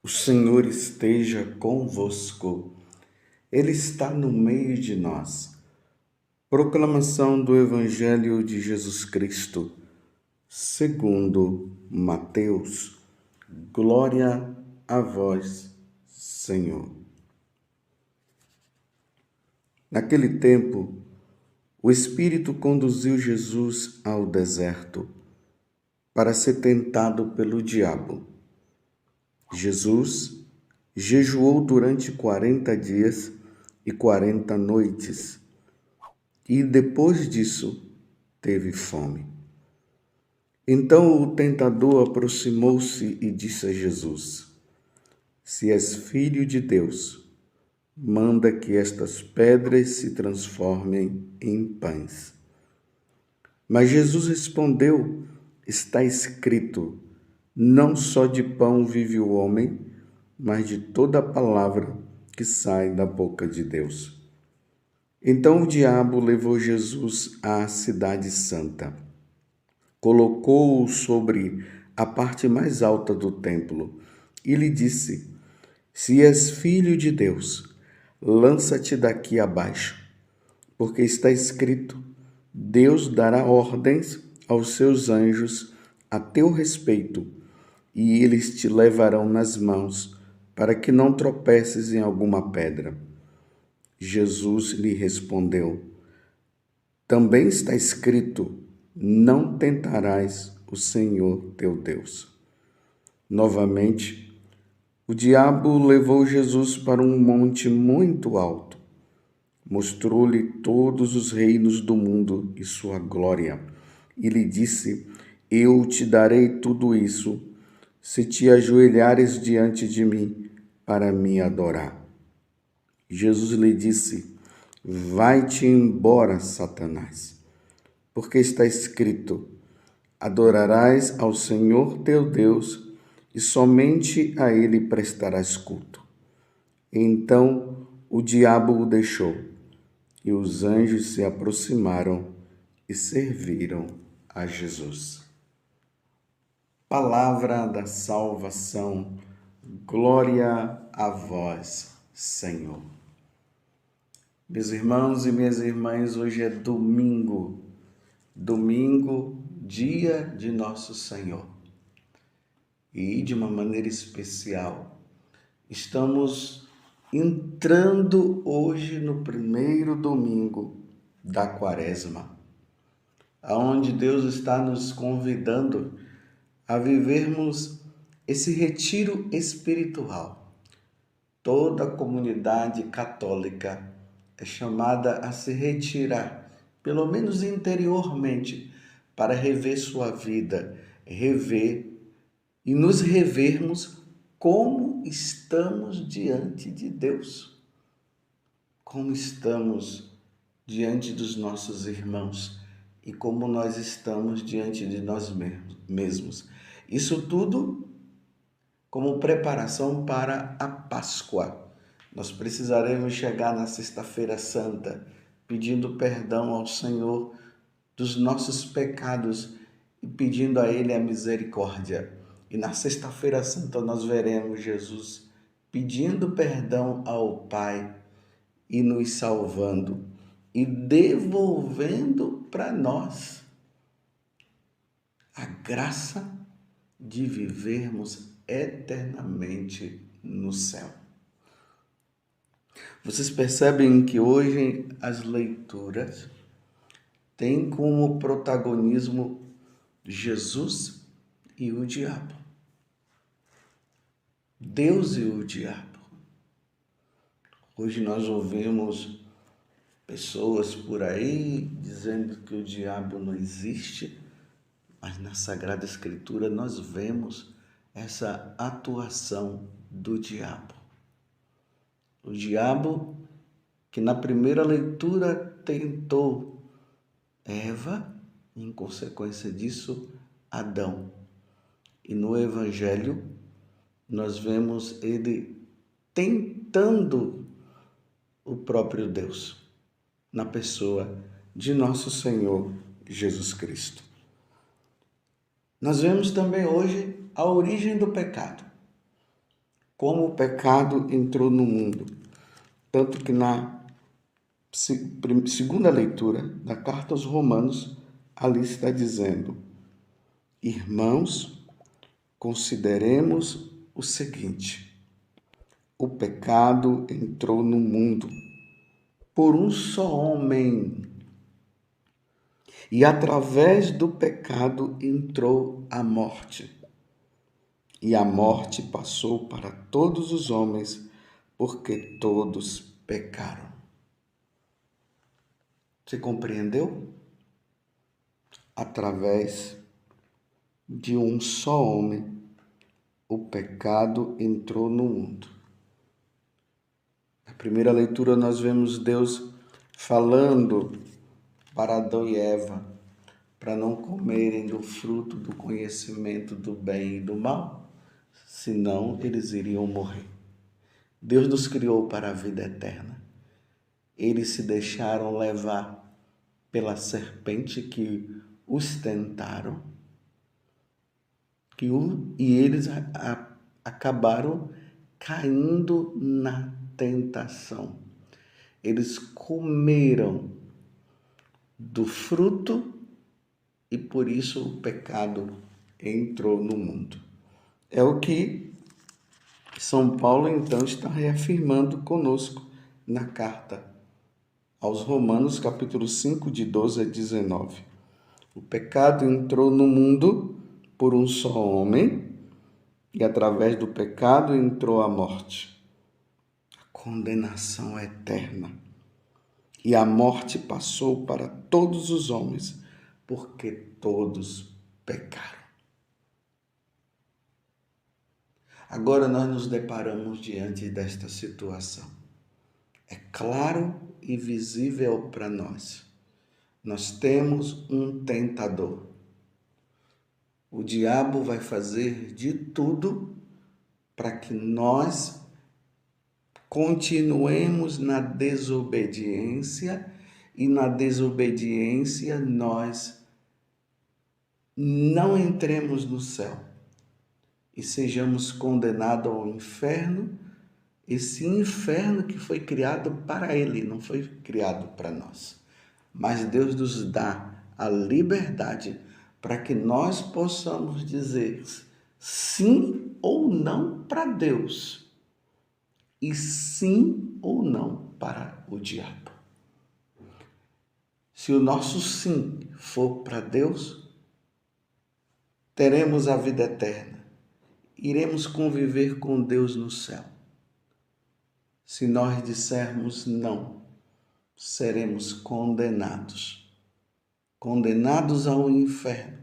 O Senhor esteja convosco, Ele está no meio de nós. Proclamação do Evangelho de Jesus Cristo, segundo Mateus. Glória a vós, Senhor. Naquele tempo, o Espírito conduziu Jesus ao deserto para ser tentado pelo diabo. Jesus jejuou durante 40 dias e 40 noites, e depois disso teve fome. Então o tentador aproximou-se e disse a Jesus: Se és filho de Deus, manda que estas pedras se transformem em pães. Mas Jesus respondeu: Está escrito, não só de pão vive o homem, mas de toda a palavra que sai da boca de Deus. Então o diabo levou Jesus à cidade santa, colocou-o sobre a parte mais alta do templo e lhe disse: Se és filho de Deus, lança-te daqui abaixo, porque está escrito: Deus dará ordens aos seus anjos a teu respeito, e eles te levarão nas mãos, para que não tropeces em alguma pedra. Jesus lhe respondeu: Também está escrito: Não tentarás o Senhor teu Deus. Novamente, o diabo levou Jesus para um monte muito alto. Mostrou-lhe todos os reinos do mundo e sua glória, e lhe disse: Eu te darei tudo isso, se te ajoelhares diante de mim para me adorar. Jesus lhe disse: Vai-te embora, Satanás, porque está escrito: Adorarás ao Senhor teu Deus e somente a Ele prestarás culto. Então o diabo o deixou, e os anjos se aproximaram e serviram a Jesus. Palavra da salvação, glória a vós, Senhor. Meus irmãos e minhas irmãs, hoje é domingo, dia de nosso Senhor. E de uma maneira especial, estamos entrando hoje no primeiro domingo da Quaresma, aonde Deus está nos convidando a vivermos esse retiro espiritual. Toda a comunidade católica é chamada a se retirar, pelo menos interiormente, para rever sua vida, rever e nos revermos como estamos diante de Deus, como estamos diante dos nossos irmãos e como nós estamos diante de nós mesmos. Isso tudo como preparação para a Páscoa. Nós precisaremos chegar na Sexta-feira Santa pedindo perdão ao Senhor dos nossos pecados e pedindo a Ele a misericórdia. E na Sexta-feira Santa nós veremos Jesus pedindo perdão ao Pai e nos salvando e devolvendo para nós a graça de vivermos eternamente no céu. Vocês percebem que hoje as leituras têm como protagonismo Jesus e o diabo. Deus e o diabo. Hoje nós ouvimos pessoas por aí dizendo que o diabo não existe, mas na Sagrada Escritura nós vemos essa atuação do diabo. O diabo que na primeira leitura tentou Eva, e em consequência disso, Adão. E no Evangelho nós vemos ele tentando o próprio Deus, na pessoa de nosso Senhor Jesus Cristo. Nós vemos também hoje a origem do pecado. como o pecado entrou no mundo. Tanto que na segunda leitura da carta aos Romanos, ali está dizendo: irmãos, consideremos o seguinte: o pecado entrou no mundo por um só homem, e através do pecado entrou a morte. E a morte passou para todos os homens, porque todos pecaram. Você compreendeu? Através de um só homem, o pecado entrou no mundo. Na primeira leitura nós vemos Deus falando para Adão e Eva para não comerem do fruto do conhecimento do bem e do mal, senão eles iriam morrer. Deus nos criou para a vida eterna. Eles se deixaram levar pela serpente que os tentaram, e eles acabaram caindo na tentação. Eles comeram do fruto e por isso o pecado entrou no mundo. É o que São Paulo então está reafirmando conosco na carta aos Romanos, capítulo 5, de 12 a 19. O pecado entrou no mundo por um só homem, e através do pecado entrou a morte, a condenação eterna. E a morte passou para todos os homens, porque todos pecaram. Agora nós nos deparamos diante desta situação. É claro e visível para nós. Nós temos um tentador. O diabo vai fazer de tudo para que nós continuemos na desobediência, e na desobediência nós não entremos no céu e sejamos condenados ao inferno, esse inferno que foi criado para ele, não foi criado para nós. Mas Deus nos dá a liberdade para que nós possamos dizer sim ou não para Deus e sim ou não para o diabo. Se o nosso sim for para Deus, teremos a vida eterna, iremos conviver com Deus no céu. Se nós dissermos não, seremos condenados ao inferno,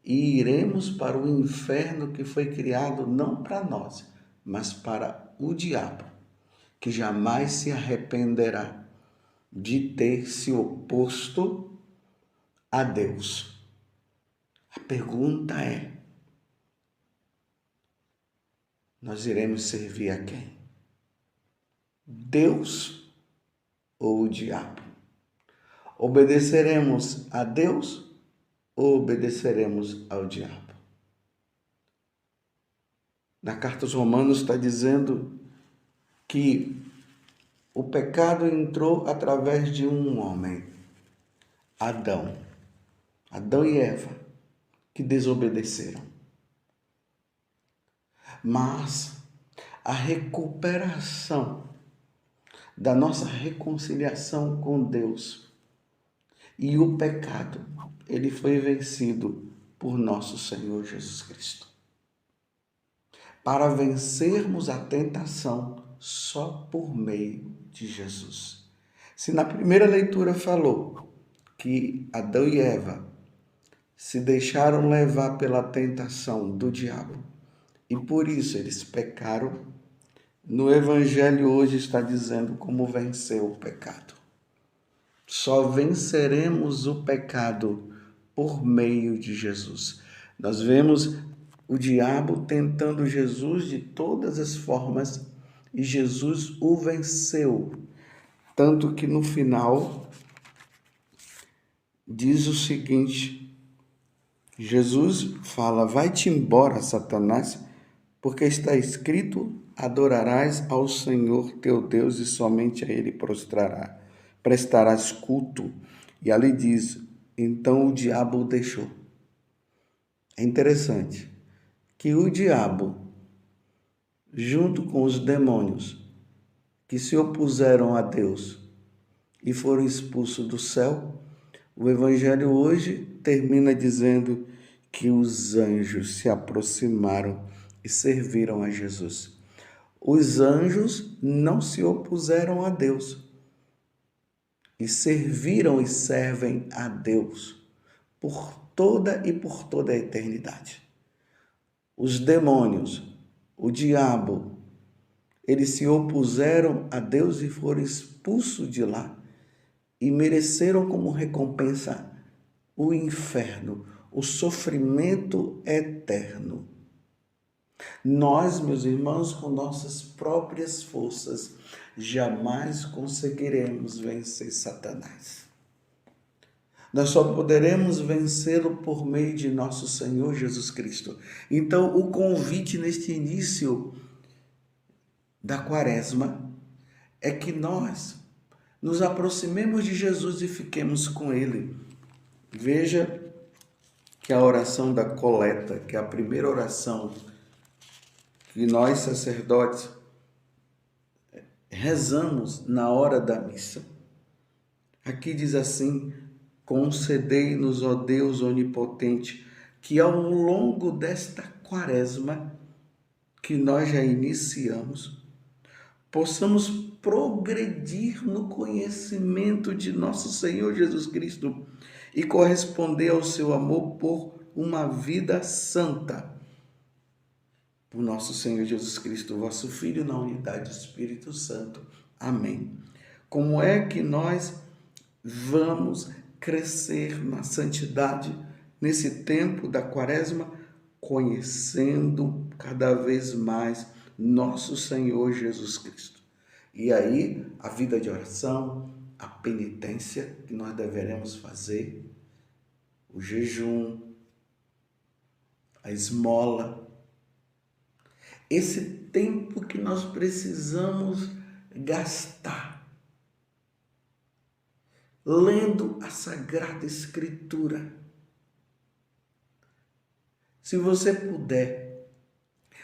e iremos para o inferno que foi criado não para nós, mas para o diabo, que jamais se arrependerá de ter se oposto a Deus. A pergunta é: nós iremos servir a quem? Deus ou o diabo? Obedeceremos a Deus ou obedeceremos ao diabo? Na carta aos Romanos está dizendo que o pecado entrou através de um homem, Adão e Eva, que desobedeceram. Mas a recuperação da nossa reconciliação com Deus e o pecado, ele foi vencido por nosso Senhor Jesus Cristo. Para vencermos a tentação só por meio de Jesus. Se na primeira leitura falou que Adão e Eva se deixaram levar pela tentação do diabo e por isso eles pecaram, no Evangelho hoje está dizendo como vencer o pecado. Só venceremos o pecado por meio de Jesus. Nós vemos o diabo tentando Jesus de todas as formas e Jesus o venceu. Tanto que no final diz o seguinte: Jesus fala: vai-te embora, Satanás, porque está escrito, adorarás ao Senhor teu Deus e somente a Ele prestarás culto. E ali diz, então o diabo o deixou. É interessante que o diabo, junto com os demônios que se opuseram a Deus e foram expulsos do céu, o Evangelho hoje termina dizendo que os anjos se aproximaram e serviram a Jesus. Os anjos não se opuseram a Deus e serviram e servem a Deus por toda a eternidade. Os demônios, o diabo, eles se opuseram a Deus e foram expulsos de lá e mereceram como recompensa o inferno, o sofrimento eterno. Nós, meus irmãos, com nossas próprias forças, jamais conseguiremos vencer Satanás. Nós só poderemos vencê-lo por meio de nosso Senhor Jesus Cristo. Então, o convite neste início da Quaresma é que nós nos aproximemos de Jesus e fiquemos com Ele. Veja que a oração da coleta, que é a primeira oração que nós, sacerdotes, rezamos na hora da missa. Aqui diz assim: concedei-nos, ó Deus onipotente, que ao longo desta Quaresma que nós já iniciamos, possamos progredir no conhecimento de nosso Senhor Jesus Cristo e corresponder ao seu amor por uma vida santa. Por nosso Senhor Jesus Cristo, vosso Filho, na unidade do Espírito Santo. Amém. Como é que nós vamos crescer na santidade nesse tempo da Quaresma? Conhecendo cada vez mais nosso Senhor Jesus Cristo. E aí, a vida de oração, a penitência que nós deveremos fazer, o jejum, a esmola, esse tempo que nós precisamos gastar lendo a Sagrada Escritura. Se você puder,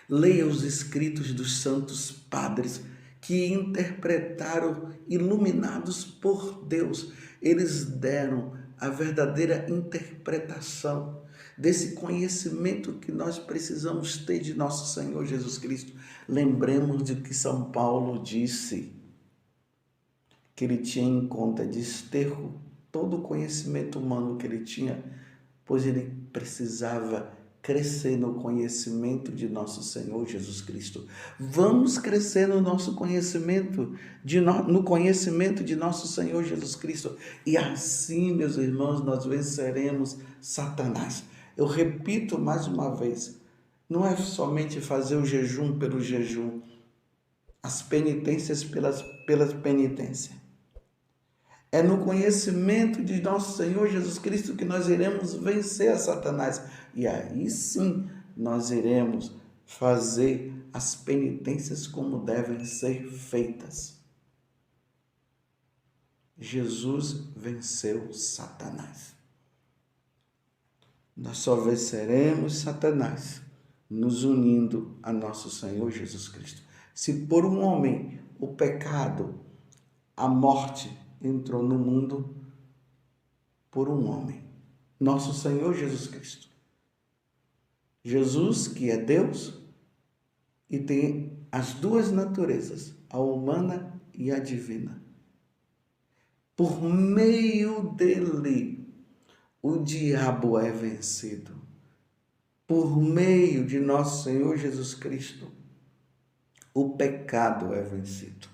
leia os escritos dos santos padres que interpretaram, iluminados por Deus. Eles deram a verdadeira interpretação desse conhecimento que nós precisamos ter de nosso Senhor Jesus Cristo. Lembremos de que São Paulo disse que ele tinha em conta desterro todo o conhecimento humano que ele tinha, pois ele precisava crescer no conhecimento de nosso Senhor Jesus Cristo. Vamos crescer no nosso conhecimento, no conhecimento de nosso Senhor Jesus Cristo. E assim, meus irmãos, nós venceremos Satanás. Eu repito mais uma vez, não é somente fazer o jejum pelo jejum, as penitências pelas penitências. É no conhecimento de nosso Senhor Jesus Cristo que nós iremos vencer a Satanás. E aí sim nós iremos fazer as penitências como devem ser feitas. Jesus venceu Satanás. Nós só venceremos Satanás nos unindo a nosso Senhor Jesus Cristo. Se por um homem o pecado, a morte entrou no mundo, por um homem, nosso Senhor Jesus Cristo. Jesus, que é Deus e tem as duas naturezas, a humana e a divina. Por meio dele, o diabo é vencido. Por meio de nosso Senhor Jesus Cristo, o pecado é vencido.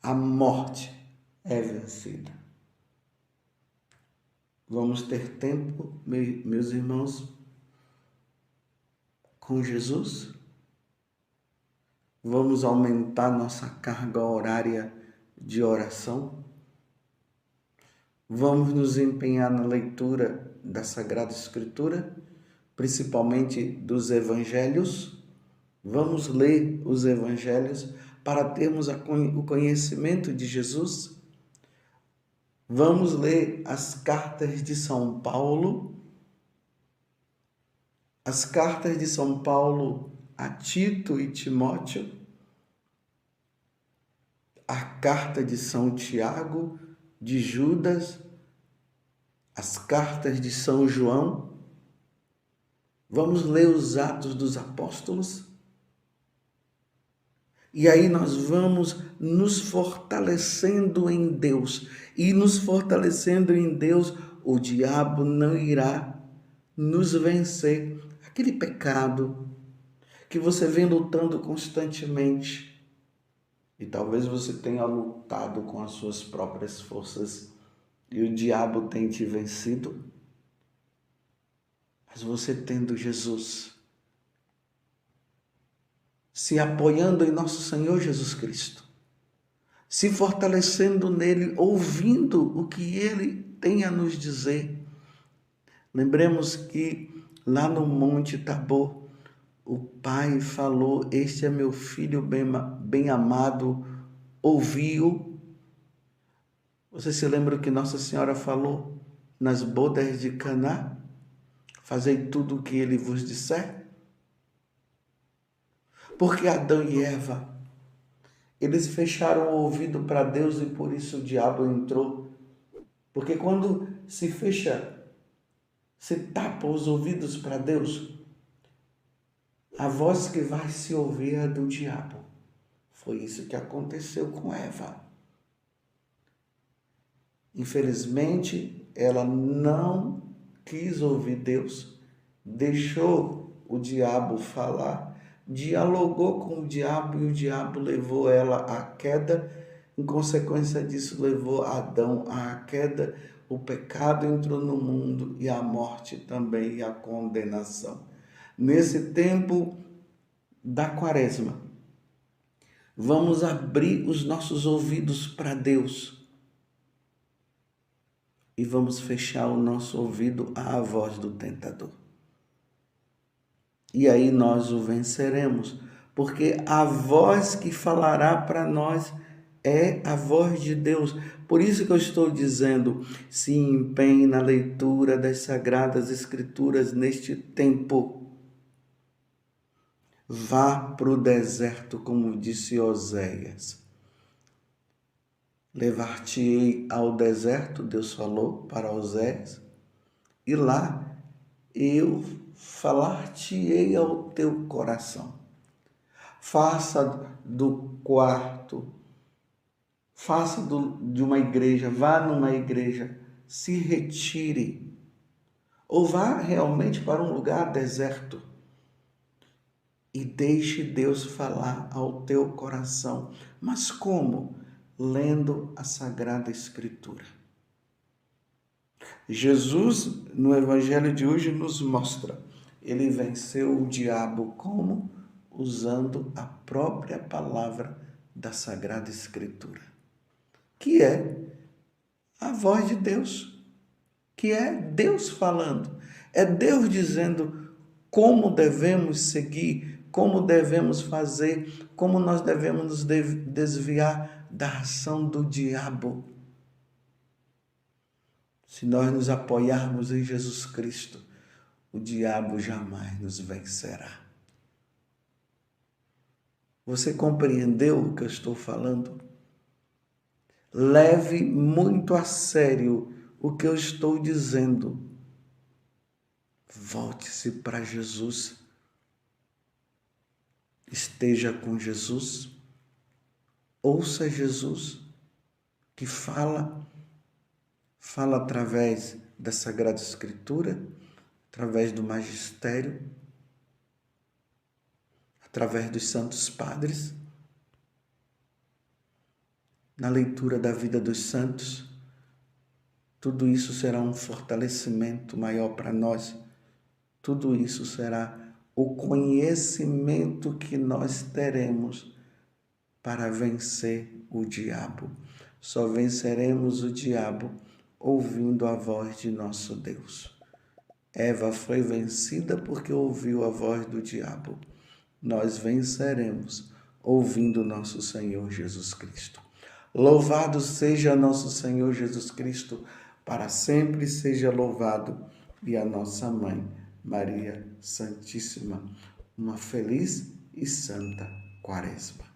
A morte é vencida. Vamos ter tempo, meus irmãos, com Jesus? Vamos aumentar nossa carga horária de oração? Vamos nos empenhar na leitura da Sagrada Escritura, principalmente dos Evangelhos? Vamos ler os evangelhos para termos o conhecimento de Jesus? Vamos ler as cartas de São Paulo, as cartas de São Paulo a Tito e Timóteo, a carta de São Tiago, de Judas, as cartas de São João. Vamos ler os Atos dos Apóstolos. E aí nós vamos nos fortalecendo em Deus. E nos fortalecendo em Deus, o diabo não irá nos vencer. Aquele pecado que você vem lutando constantemente. E talvez você tenha lutado com as suas próprias forças e o diabo tem te vencido. Mas você tendo Jesus, se apoiando em nosso Senhor Jesus Cristo, se fortalecendo nele, ouvindo o que ele tem a nos dizer. Lembremos que lá no Monte Tabor, o Pai falou: "Este é meu filho bem amado, ouvi-o." Você se lembra o que Nossa Senhora falou nas bodas de Caná? "Fazei tudo o que ele vos disser." Porque Adão e Eva, eles fecharam o ouvido para Deus e por isso o diabo entrou. Porque quando se fecha, se tapa os ouvidos para Deus, a voz que vai se ouvir é do diabo. Foi isso que aconteceu com Eva. Infelizmente, ela não quis ouvir Deus, deixou o diabo falar, dialogou com o diabo e o diabo levou ela à queda. Em consequência disso, levou Adão à queda. O pecado entrou no mundo e a morte também e a condenação. Nesse tempo da Quaresma, vamos abrir os nossos ouvidos para Deus e vamos fechar o nosso ouvido à voz do tentador. E aí nós o venceremos, porque a voz que falará para nós é a voz de Deus. Por isso que eu estou dizendo, se empenhe na leitura das Sagradas Escrituras neste tempo. Vá para o deserto, como disse Oséias. Levar-te-ei ao deserto, Deus falou para Oséias, e lá eu falar-te-ei ao teu coração. Faça do quarto, de uma igreja, vá numa igreja, se retire, ou vá realmente para um lugar deserto e deixe Deus falar ao teu coração. Mas como? Lendo a Sagrada Escritura. Jesus, no Evangelho de hoje, nos mostra, ele venceu o diabo como? Usando a própria palavra da Sagrada Escritura, que é a voz de Deus, que é Deus falando, é Deus dizendo como devemos seguir, como devemos fazer, como nós devemos nos desviar da ação do diabo. Se nós nos apoiarmos em Jesus Cristo, o diabo jamais nos vencerá. Você compreendeu o que eu estou falando? Leve muito a sério o que eu estou dizendo. Volte-se para Jesus. Esteja com Jesus. Ouça Jesus, que fala através da Sagrada Escritura, através do magistério, através dos santos padres, na leitura da vida dos santos. Tudo isso será um fortalecimento maior para nós. Tudo isso será o conhecimento que nós teremos para vencer o diabo. Só venceremos o diabo ouvindo a voz de nosso Deus. Eva foi vencida porque ouviu a voz do diabo. nós venceremos ouvindo nosso Senhor Jesus Cristo. Louvado seja nosso Senhor Jesus Cristo, para sempre seja louvado, e a nossa mãe, Maria Santíssima. Uma feliz e santa Quaresma.